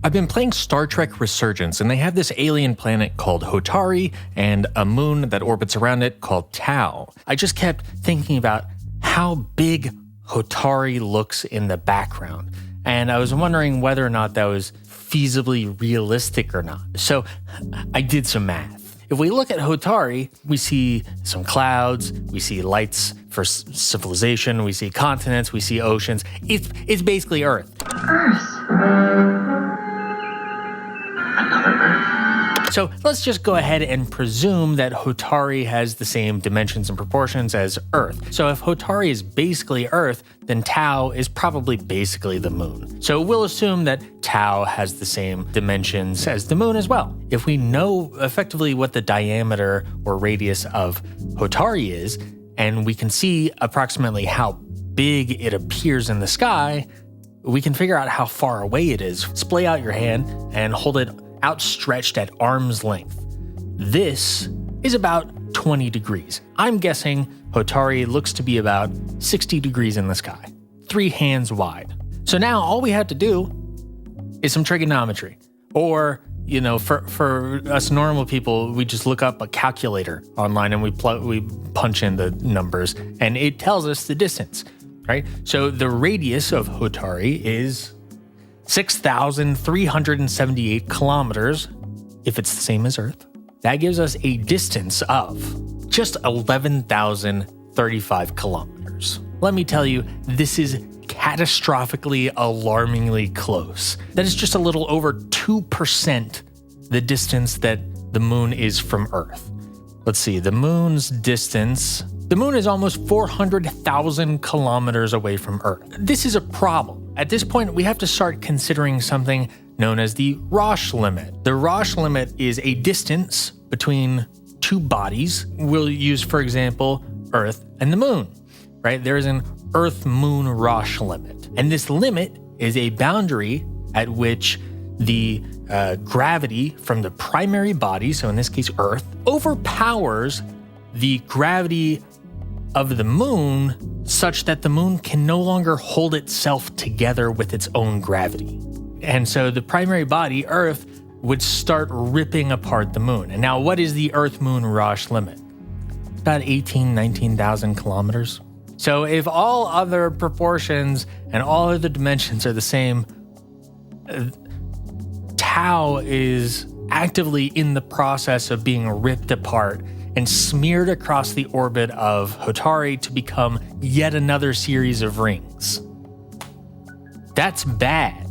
I've been playing Star Trek Resurgence, and they have this alien planet called Hotari and a moon that orbits around it called Tau. I just kept thinking about how big Hotari looks in the background, and I was wondering whether or not that was feasibly realistic or not. So I did some math. If we look at Hotari, we see some clouds, we see lights for civilization, we see continents, we see oceans. It's basically Earth. So let's just go ahead and presume that Hotari has the same dimensions and proportions as Earth. So if Hotari is basically Earth, then Tau is probably basically the moon. So we'll assume that Tau has the same dimensions as the moon as well. If we know effectively what the diameter or radius of Hotari is, and we can see approximately how big it appears in the sky, we can figure out how far away it is. Splay out your hand and hold it outstretched at arm's length. This is about 20 degrees. I'm guessing Hotari looks to be about 60 degrees in the sky, 3 hands wide. So now all we have to do is some trigonometry. Or, for us normal people, we just look up a calculator online and we punch in the numbers and it tells us the distance, right? So the radius of Hotari is 6,378 kilometers, if it's the same as Earth. That gives us a distance of just 11,035 kilometers. Let me tell you, this is catastrophically, alarmingly close. That is just a little over 2% the distance that the moon is from Earth. Let's see, the moon's distance. The moon is almost 400,000 kilometers away from Earth. This is a problem. At this point, we have to start considering something known as the Roche limit. The Roche limit is a distance between two bodies. We'll use, for example, Earth and the moon, right? There is an Earth-Moon Roche limit. And this limit is a boundary at which the gravity from the primary body, so in this case Earth, overpowers the gravity of the moon such that the moon can no longer hold itself together with its own gravity. And so the primary body, Earth, would start ripping apart the moon. And now what is the Earth-Moon Roche limit? About 19,000 kilometers. So if all other proportions and all other dimensions are the same, Tau is actively in the process of being ripped apart and smeared across the orbit of Hotari to become yet another series of rings. That's bad.